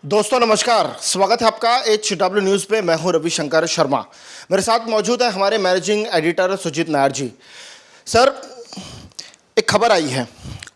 दोस्तों नमस्कार, स्वागत है आपका HW न्यूज़ पे। मैं हूं रविशंकर शर्मा। मेरे साथ मौजूद है हमारे मैनेजिंग एडिटर सुजीत नायर जी। सर, एक खबर आई है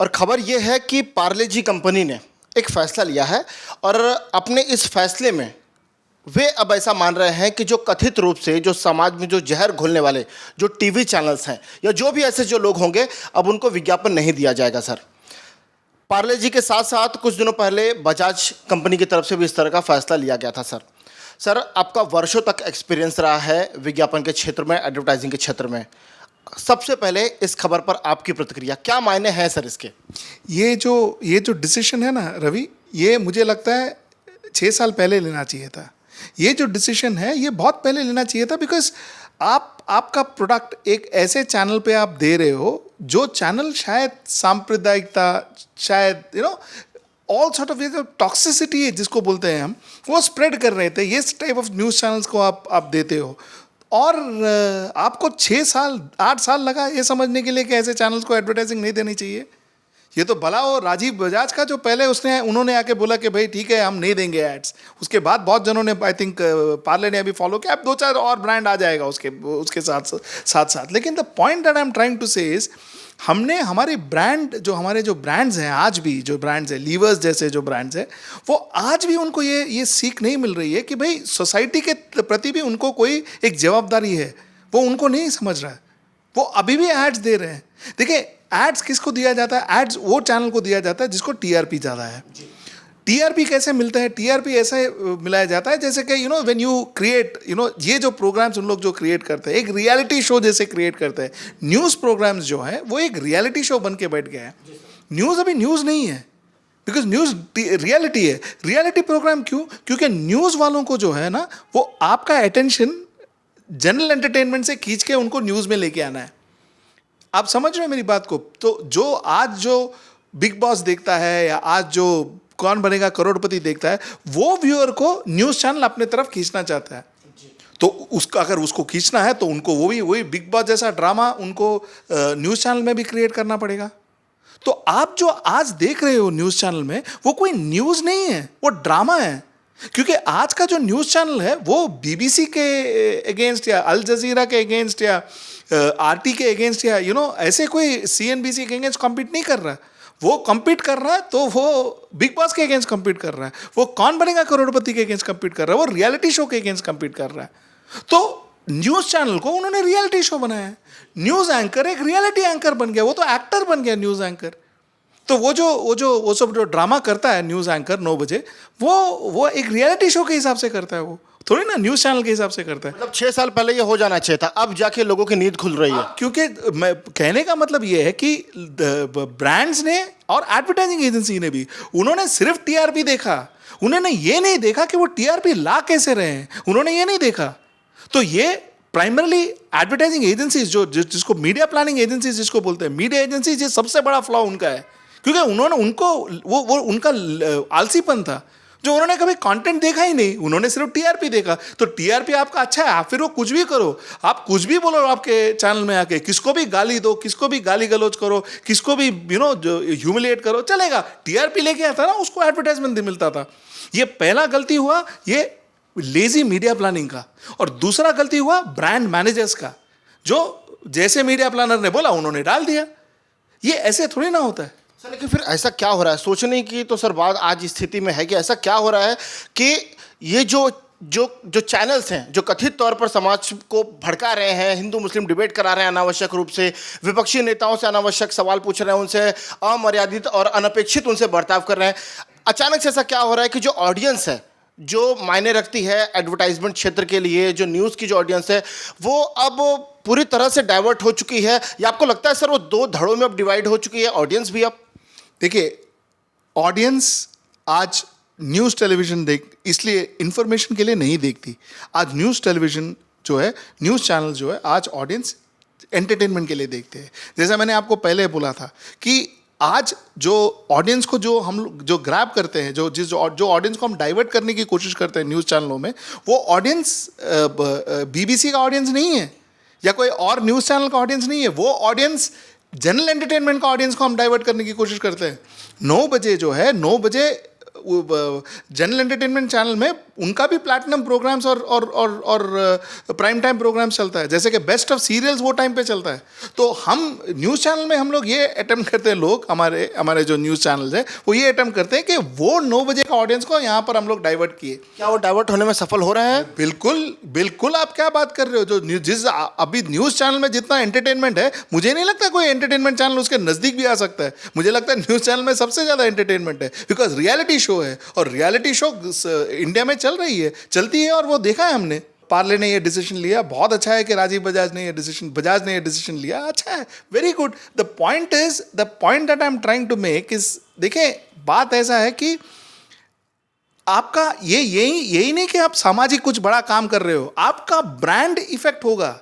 और खबर ये है कि पार्ले जी कंपनी ने एक फ़ैसला लिया है और अपने इस फैसले में वे अब ऐसा मान रहे हैं कि जो कथित रूप से जो समाज में जो जहर घोलने वाले जो टीवी चैनल्स हैं या जो भी ऐसे जो लोग होंगे, अब उनको विज्ञापन नहीं दिया जाएगा। सर, पार्ले जी के साथ साथ कुछ दिनों पहले बजाज कंपनी की तरफ से भी इस तरह का फैसला लिया गया था। सर, आपका वर्षों तक एक्सपीरियंस रहा है विज्ञापन के क्षेत्र में, एडवर्टाइजिंग के क्षेत्र में। सबसे पहले इस खबर पर आपकी प्रतिक्रिया, क्या मायने हैं सर इसके? ये जो डिसीजन है ना रवि, ये मुझे लगता है 6 साल पहले लेना चाहिए था। ये जो डिसीजन है ये बहुत पहले लेना चाहिए था, बिकॉज आपका प्रोडक्ट एक ऐसे चैनल पे आप दे रहे हो जो चैनल शायद सांप्रदायिकता, शायद ऑल सॉर्ट ऑफ टॉक्सिसिटी है जिसको बोलते हैं हम, वो स्प्रेड कर रहे थे। ये टाइप ऑफ न्यूज़ चैनल्स को आप देते हो और आपको 6 साल 8 साल लगा ये समझने के लिए कि ऐसे चैनल्स को एडवर्टाइजिंग नहीं देनी चाहिए। ये तो भला हो राजीव बजाज का, जो पहले उन्होंने आके बोला कि भाई ठीक है हम नहीं देंगे एड्स। उसके बाद बहुत जनों ने, आई थिंक पार्ले ने अभी फॉलो किया। अब 2-4 और ब्रांड आ जाएगा उसके साथ। लेकिन the point that I am trying to say is, हमने हमारे हमारे जो ब्रांड्स हैं, आज भी जो ब्रांड्स हैं, लीवर्स जैसे जो ब्रांड्स हैं, वो आज भी उनको ये सीख नहीं मिल रही है कि भाई सोसाइटी के प्रति भी उनको कोई एक जवाबदारी है। वो उनको नहीं समझ रहा है, वो अभी भी एड्स दे रहे हैं। देखिए, एड्स किसको दिया जाता है? एड्स वो चैनल को दिया जाता है जिसको टीआरपी ज़्यादा है। टीआरपी कैसे मिलता है? टीआरपी ऐसे मिलाया जाता है जैसे कि व्हेन यू क्रिएट, ये जो प्रोग्राम्स उन लोग जो क्रिएट करते हैं, एक रियलिटी शो जैसे क्रिएट करते हैं। न्यूज़ प्रोग्राम्स जो है वो एक रियलिटी शो बन के बैठ गया है। न्यूज़ अभी न्यूज़ नहीं है, बिकॉज न्यूज़ रियलिटी है। रियलिटी प्रोग्राम क्यों? क्योंकि न्यूज़ वालों को जो है ना, वो आपका अटेंशन जनरल एंटरटेनमेंट से खींच के उनको न्यूज़ में लेके आना है। आप समझ रहे हो मेरी बात को? तो जो बिग बॉस देखता है या आज जो कौन बनेगा करोड़पति देखता है, वो व्यूअर को न्यूज़ चैनल अपने तरफ खींचना चाहता है। तो अगर उसको खींचना है तो उनको वही बिग बॉस जैसा ड्रामा उनको न्यूज़ चैनल में भी क्रिएट करना पड़ेगा। तो आप जो आज देख रहे हो न्यूज़ चैनल में, वो कोई न्यूज़ नहीं है, वो ड्रामा है। क्योंकि आज का जो न्यूज़ चैनल है वो बीबीसी के अगेंस्ट या अल जजीरा के अगेंस्ट या आरटी के अगेंस्ट या ऐसे कोई सीएनबीसी के अगेंस्ट कम्पीट नहीं कर रहा है। वो कम्पीट कर रहा है तो वो बिग बॉस के अगेंस्ट कम्पीट कर रहा है, वो कौन बनेगा करोड़पति के अगेंस्ट कम्पीट कर रहा है, वो रियलिटी शो के अगेंस्ट कम्पीट कर रहा है। तो न्यूज़ चैनल को उन्होंने रियलिटी शो बनाया है। न्यूज़ एंकर एक रियलिटी एंकर बन गया, वो तो एक्टर बन गया न्यूज़ एंकर। तो वो सब जो ड्रामा करता है न्यूज़ एंकर 9 बजे, वो एक रियलिटी शो के हिसाब से करता है, वो थोड़ी ना न्यूज़ चैनल के हिसाब से करता है। मतलब 6 साल पहले ये हो जाना चाहिए था, अब जाके लोगों की नींद खुल रही है। क्योंकि मैं कहने का मतलब ये है कि ब्रांड्स ने और एडवर्टाइजिंग एजेंसी ने भी, उन्होंने सिर्फ टीआरपी देखा। उन्होंने ये नहीं देखा कि वो टीआरपी ला कैसे रहे हैं, उन्होंने ये नहीं देखा। तो ये प्राइमरली एडवर्टाइजिंग एजेंसीज जिसको मीडिया प्लानिंग एजेंसीज जिसको बोलते हैं, मीडिया एजेंसीज, ये सबसे बड़ा फ्लॉ उनका है। क्योंकि वो उनका आलसीपन था, जो उन्होंने कभी कंटेंट देखा ही नहीं, उन्होंने सिर्फ टीआरपी देखा। तो टीआरपी आपका अच्छा है, आप फिर वो कुछ भी करो, आप कुछ भी बोलो आपके चैनल में आके, किसको भी गाली दो, किसको भी गाली गलौज करो, किसको भी जो ह्यूमिलिएट करो, चलेगा। टीआरपी लेके आता ना, उसको एडवर्टाइजमेंट मिलता था। ये पहला गलती हुआ ये लेजी मीडिया प्लानिंग का, और दूसरा गलती हुआ ब्रांड मैनेजर्स का, जो जैसे मीडिया प्लानर ने बोला उन्होंने डाल दिया। ये ऐसे थोड़ी ना होता है सर। लेकिन फिर ऐसा क्या हो रहा है, सोचने की तो सर बात आज स्थिति में है कि ऐसा क्या हो रहा है कि ये जो चैनल्स हैं, जो कथित तौर पर समाज को भड़का रहे हैं, हिंदू मुस्लिम डिबेट करा रहे हैं अनावश्यक रूप से, विपक्षी नेताओं से अनावश्यक सवाल पूछ रहे हैं, उनसे अमर्यादित और अनपेक्षित उनसे बर्ताव कर रहे हैं, अचानक से ऐसा क्या हो रहा है कि जो ऑडियंस है, जो मायने रखती है एडवर्टाइजमेंट क्षेत्र के लिए, जो न्यूज़ की जो ऑडियंस है, वो अब पूरी तरह से डाइवर्ट हो चुकी है? या आपको लगता है सर वो 2 धड़ों में अब डिवाइड हो चुकी है ऑडियंस भी? अब देखिए, ऑडियंस आज न्यूज़ टेलीविज़न इसलिए इंफॉर्मेशन के लिए नहीं देखती। आज न्यूज़ टेलीविज़न जो है, न्यूज़ चैनल जो है, आज ऑडियंस एंटरटेनमेंट के लिए देखते हैं। जैसा मैंने आपको पहले बोला था कि आज जो ऑडियंस को जो हम लोग जो ग्रैब करते हैं, जो ऑडियंस को हम डाइवर्ट करने की कोशिश करते हैं न्यूज़ चैनलों में, वो ऑडियंस बीबीसी का ऑडियंस नहीं है या कोई और न्यूज़ चैनल का ऑडियंस नहीं है। वो ऑडियंस जनरल एंटरटेनमेंट का ऑडियंस को हम डाइवर्ट करने की कोशिश करते हैं। 9 बजे जो है, 9 बजे जनरल एंटरटेनमेंट चैनल में उनका भी प्लैटिनम प्रोग्राम्स और प्राइम टाइम प्रोग्राम्स चलता है, जैसे कि बेस्ट ऑफ सीरियल्स वो टाइम पे चलता है। तो हम न्यूज़ चैनल में हम लोग ये अटेम्प्ट करते हैं, लोग हमारे जो न्यूज़ चैनल्स हैं वो ये अटेम्प्ट करते हैं कि वो 9 बजे का ऑडियंस को यहाँ पर हम लोग डाइवर्ट किए। क्या वो डाइवर्ट होने में सफल हो रहे हैं? बिल्कुल बिल्कुल, आप क्या बात कर रहे हो? जो जिस अभी न्यूज़ चैनल में जितना एंटरटेनमेंट है, मुझे नहीं लगता कोई एंटरटेनमेंट चैनल उसके नज़दीक भी आ सकता है। मुझे लगता है न्यूज़ चैनल में सबसे ज़्यादा एंटरटेनमेंट है, बिकॉज रियलिटी शो है, और रियलिटी शो इंडिया में चलती है, और वो देखा है हमने। पार्ले ने ये डिसीजन लिया, बहुत अच्छा है कि राजीव बजाज ने ये डिसीजन लिया, अच्छा है, very good. The point that I am trying to make is, देखें बात ऐसा है कि आपका यही नहीं कि आप सामाजिक कुछ बड़ा काम कर रहे हो, आपका ब्रांड इफेक्ट होगा।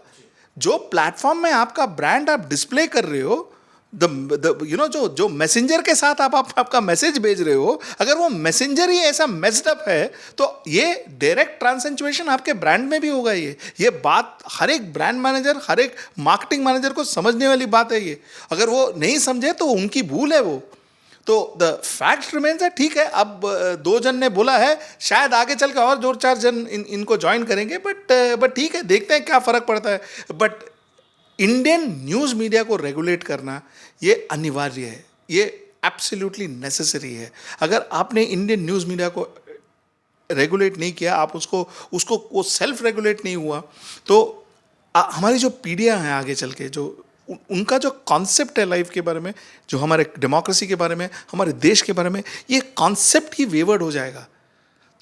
जो प्लेटफॉर्म में आपका ब्रांड आप डिस्प्ले कर रहे हो, जो मैसेंजर के साथ आपका मैसेज भेज रहे हो, अगर वो मैसेंजर ही ऐसा मेस्ड अप है, तो ये डायरेक्ट ट्रांसेंचुएशन आपके ब्रांड में भी होगा। ये बात हर एक ब्रांड मैनेजर, हर एक मार्केटिंग मैनेजर को समझने वाली बात है ये। अगर वो नहीं समझे तो उनकी भूल है वो। तो द फैक्ट रिमेन्स है, ठीक है, अब 2 जन ने बोला है, शायद आगे चल के और 2-4 जन इनको ज्वाइन करेंगे, बट ठीक है, देखते हैं क्या फ़र्क पड़ता है। बट इंडियन न्यूज़ मीडिया को रेगुलेट करना ये अनिवार्य है, ये एब्सोल्युटली नेसेसरी है। अगर आपने इंडियन न्यूज़ मीडिया को रेगुलेट नहीं किया, आप उसको वो सेल्फ रेगुलेट नहीं हुआ, तो हमारी जो पीढ़ियाँ हैं आगे चल के, जो उनका जो कॉन्सेप्ट है लाइफ के बारे में, जो हमारे डेमोक्रेसी के बारे में, हमारे देश के बारे में, ये कॉन्सेप्ट ही वेवर्ड हो जाएगा।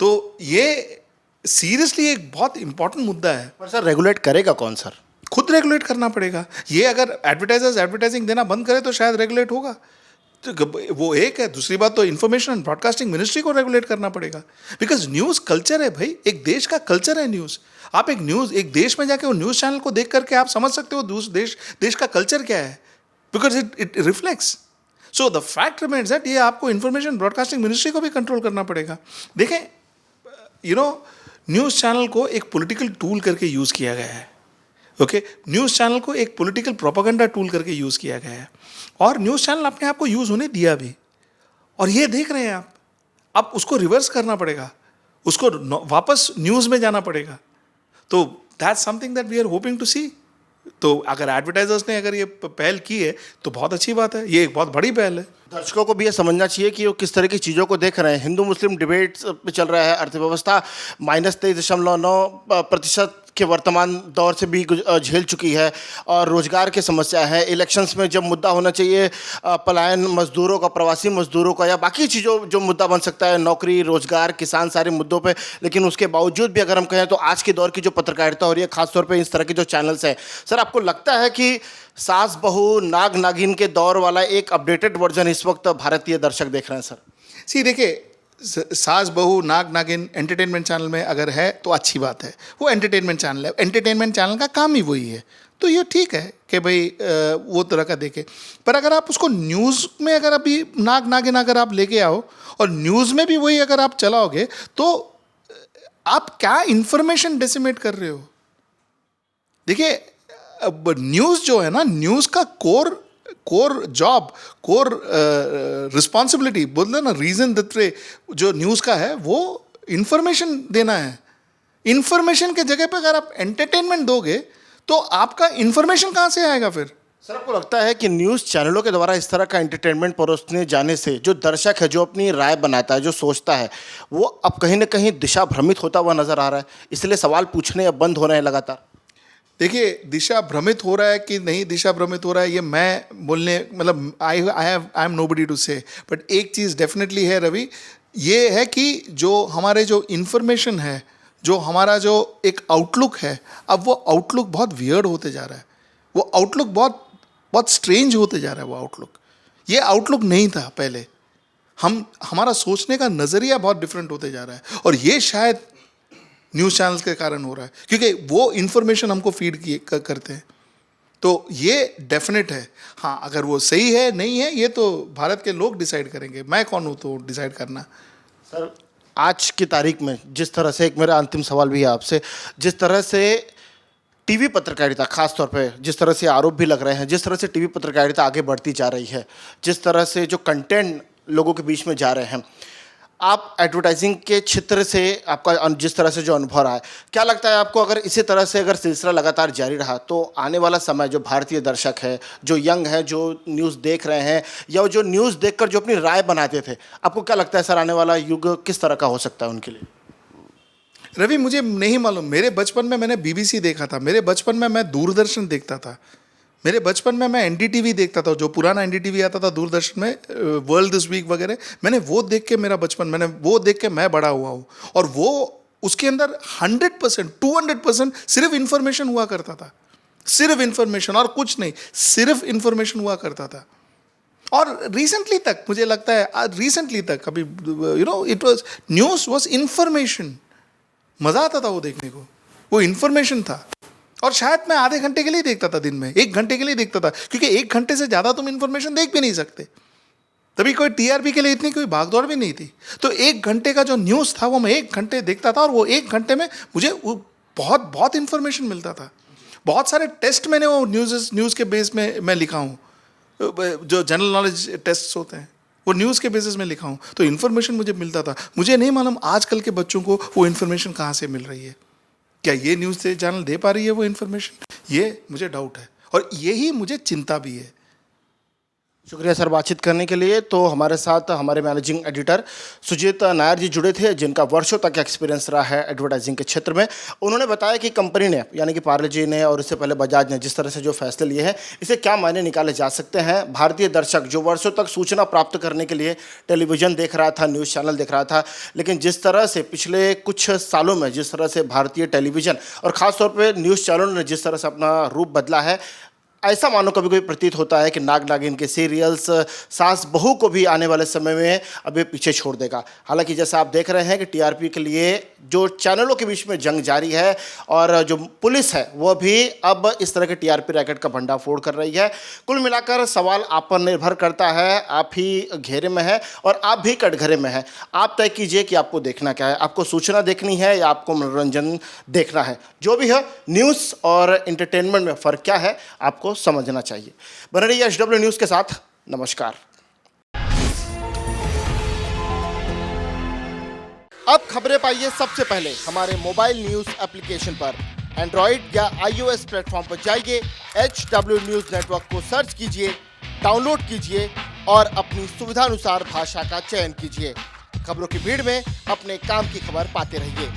तो ये सीरियसली एक बहुत इंपॉर्टेंट मुद्दा है। पर सर रेगुलेट करेगा कौन सर? खुद रेगुलेट करना पड़ेगा। ये अगर एडवर्टाइजर्स एडवर्टाइजिंग देना बंद करे तो शायद रेगुलेट होगा। तो वो एक है। दूसरी बात, तो इन्फॉर्मेशन एंड ब्रॉडकास्टिंग मिनिस्ट्री को रेगुलेट करना पड़ेगा, बिकॉज न्यूज़ कल्चर है भाई, एक देश का कल्चर है न्यूज़। आप एक देश में जाके वो न्यूज़ चैनल को देख करके आप समझ सकते हो देश का कल्चर क्या है, because it reflects. So the fact remains that ये आपको इन्फॉर्मेशन ब्रॉडकास्टिंग मिनिस्ट्री को भी कंट्रोल करना पड़ेगा। देखें, न्यूज़ चैनल को एक पॉलिटिकल टूल करके यूज़ किया गया है। ओके, न्यूज़ चैनल को एक पॉलिटिकल प्रोपेगेंडा टूल करके यूज़ किया गया है, और न्यूज़ चैनल अपने आप को यूज़ होने दिया भी, और ये देख रहे हैं आप। अब उसको रिवर्स करना पड़ेगा, उसको वापस न्यूज़ में जाना पड़ेगा। तो that's something that we are hoping to see. तो अगर एडवर्टाइजर्स ने अगर ये पहल की है तो बहुत अच्छी बात है, ये एक बहुत बड़ी पहल है। दर्शकों को भी ये समझना चाहिए कि वो किस तरह की चीज़ों को देख रहे हैं। हिंदू मुस्लिम डिबेट पे चल रहा है, अर्थव्यवस्था -23.9% के वर्तमान दौर से भी झेल चुकी है, और रोजगार की समस्या है। इलेक्शंस में जब मुद्दा होना चाहिए पलायन मजदूरों का, प्रवासी मजदूरों का, या बाकी चीज़ों जो मुद्दा बन सकता है, नौकरी, रोजगार, किसान, सारे मुद्दों पे, लेकिन उसके बावजूद भी अगर हम कहें तो आज के दौर की जो पत्रकारिता हो रही है, खासतौर पे इस तरह के जो चैनल्स हैं, सर आपको लगता है कि सास बहू नाग नागिन के दौर वाला एक अपडेटेड वर्जन इस वक्त भारतीय दर्शक देख रहे हैं सर? देखिए, सास बहू नाग नागिन एंटरटेनमेंट चैनल में अगर है तो अच्छी बात है, वो एंटरटेनमेंट चैनल है, एंटरटेनमेंट चैनल का काम ही वही है, तो ये ठीक है कि भाई वो तरह का देखे। पर अगर आप उसको न्यूज़ में अगर अभी नाग नागिन अगर आप लेके आओ और न्यूज़ में भी वही अगर आप चलाओगे, तो आप क्या इंफॉर्मेशन डिसमिनेट कर रहे हो? देखिए, अब न्यूज़ जो है ना, न्यूज़ का कोर जॉब, कोर रिस्पॉन्सिबिलिटी बोलते ना, रीज़न दत्रे जो न्यूज़ का है, वो इन्फॉर्मेशन देना है। इन्फॉर्मेशन के जगह पे अगर आप एंटरटेनमेंट दोगे तो आपका इन्फॉर्मेशन कहाँ से आएगा फिर? सर आपको लगता है कि न्यूज़ चैनलों के द्वारा इस तरह का एंटरटेनमेंट परोसने जाने से जो दर्शक है, जो अपनी राय बनाता है, जो सोचता है, वो अब कहीं ना कहीं दिशा भ्रमित होता हुआ नजर आ रहा है, इसलिए सवाल पूछने अब बंद हो रहे हैं लगातार? देखिए, दिशा भ्रमित हो रहा है कि नहीं दिशा भ्रमित हो रहा है, ये मैं बोलने, मतलब आई एम नोबडी टू से, बट एक चीज़ डेफिनेटली है रवि, ये है कि जो हमारे जो इन्फॉर्मेशन है, जो हमारा जो एक आउटलुक है, अब वो आउटलुक बहुत वियर्ड होते जा रहा है, वो आउटलुक बहुत स्ट्रेंज होते जा रहा है। वो आउटलुक, ये आउटलुक नहीं था पहले। हमारा सोचने का नज़रिया बहुत डिफरेंट होते जा रहा है, और ये शायद न्यूज़ चैनल्स के कारण हो रहा है, क्योंकि वो इन्फॉर्मेशन हमको फीड करते हैं। तो ये डेफिनेट है। हाँ, अगर वो सही है नहीं है, ये तो भारत के लोग डिसाइड करेंगे, मैं कौन हूँ तो डिसाइड करना। सर आज की तारीख में जिस तरह से, एक मेरा अंतिम सवाल भी है आपसे, जिस तरह से टीवी पत्रकारिता, खास तौर पे जिस तरह से आरोप भी लग रहे हैं, जिस तरह से टीवी पत्रकारिता आगे बढ़ती जा रही है, जिस तरह से जो कंटेंट लोगों के बीच में जा रहे हैं, आप एडवर्टाइजिंग के क्षेत्र से आपका जिस तरह से जो अनुभव रहा है, क्या लगता है आपको अगर इसी तरह से अगर सिलसिला लगातार जारी रहा तो आने वाला समय जो भारतीय दर्शक है, जो यंग है, जो न्यूज़ देख रहे हैं या जो न्यूज़ देखकर जो अपनी राय बनाते थे, आपको क्या लगता है सर आने वाला युग किस तरह का हो सकता है उनके लिए? रवि, मुझे नहीं मालूम। मेरे बचपन में मैंने बीबीसी देखा था, मेरे बचपन में मैं दूरदर्शन देखता था, मेरे बचपन में मैं एनडीटीवी देखता था, जो पुराना एनडीटीवी आता था दूरदर्शन में, वर्ल्ड दिस वीक वगैरह। मैंने वो देख के मेरा बचपन, मैंने वो देख के मैं बड़ा हुआ हूँ। और वो उसके अंदर 100%, 200% सिर्फ इंफॉर्मेशन हुआ करता था, सिर्फ इंफॉर्मेशन और कुछ नहीं, सिर्फ इंफॉर्मेशन हुआ करता था। और रिसेंटली तक मुझे लगता है, रिसेंटली तक अभी it was news was information. मज़ा आता था वो देखने को, वो इंफॉर्मेशन था। और शायद मैं आधे घंटे के लिए देखता था दिन में, 1 घंटे के लिए देखता था, क्योंकि 1 घंटे से ज़्यादा तुम इंफॉर्मेशन देख भी नहीं सकते। तभी कोई टीआरपी के लिए इतनी कोई भागदौड़ भी नहीं थी। तो 1 घंटे का जो न्यूज़ था वो मैं 1 घंटे देखता था, और वो 1 घंटे में मुझे बहुत बहुत इंफॉर्मेशन मिलता था। बहुत सारे टेस्ट मैंने वो न्यूज़ के बेस में मैं लिखा हूँ, जो जनरल नॉलेज टेस्ट होते हैं वो न्यूज़ के बेसिस में लिखा हूँ। तो इन्फॉर्मेशन मुझे मिलता था। मुझे नहीं मालूम आजकल के बच्चों को वो इन्फॉर्मेशन कहाँ से मिल रही है। क्या ये न्यूज़ चैनल दे पा रही है वो इन्फॉर्मेशन? ये मुझे डाउट है, और यही मुझे चिंता भी है। शुक्रिया सर बातचीत करने के लिए। तो हमारे साथ हमारे मैनेजिंग एडिटर सुजीत नायर जी जुड़े थे, जिनका वर्षों तक एक्सपीरियंस रहा है एडवर्टाइजिंग के क्षेत्र में। उन्होंने बताया कि कंपनी ने, यानी कि पार्ले जी ने और इससे पहले बजाज ने जिस तरह से जो फैसले लिए हैं, इसे क्या मायने निकाले जा सकते हैं। भारतीय दर्शक जो वर्षों तक सूचना प्राप्त करने के लिए टेलीविज़न देख रहा था, न्यूज़ चैनल देख रहा था, लेकिन जिस तरह से पिछले कुछ सालों में जिस तरह से भारतीय टेलीविज़न और ख़ासतौर पर न्यूज़ चैनलों ने जिस तरह से अपना रूप बदला है, ऐसा मानो कभी कभी प्रतीत होता है कि नाग नागिन के सीरियल्स सास बहू को भी आने वाले समय में अभी पीछे छोड़ देगा। हालांकि जैसा आप देख रहे हैं कि टीआरपी के लिए जो चैनलों के बीच में जंग जारी है, और जो पुलिस है वो भी अब इस तरह के टीआरपी रैकेट का भंडाफोड़ कर रही है। कुल मिलाकर सवाल आप पर निर्भर करता है, आप ही घेरे में है और आप भी कटघरे में है। आप तय कीजिए कि आपको देखना क्या है, आपको सूचना देखनी है या आपको मनोरंजन देखना है। जो भी है, न्यूज़ और एंटरटेनमेंट में फ़र्क क्या है आपको समझना चाहिए। बने रहिए एचडब्ल्यू न्यूज़ के साथ। नमस्कार। अब खबरें पाइए सबसे पहले हमारे मोबाइल न्यूज़ एप्लीकेशन पर। एंड्रॉइड या iOS प्लेटफॉर्म पर जाइए, एचडब्ल्यू न्यूज़ नेटवर्क को सर्च कीजिए, डाउनलोड कीजिए और अपनी सुविधानुसार भाषा का चयन कीजिए। खबरों की भीड़ में अपने काम की खबर पाते रहिए।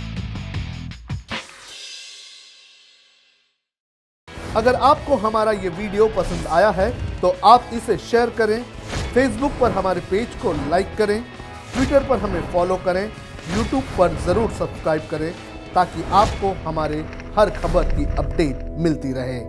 अगर आपको हमारा ये वीडियो पसंद आया है तो आप इसे शेयर करें, फेसबुक पर हमारे पेज को लाइक करें, ट्विटर पर हमें फॉलो करें, यूट्यूब पर ज़रूर सब्सक्राइब करें, ताकि आपको हमारे हर खबर की अपडेट मिलती रहे।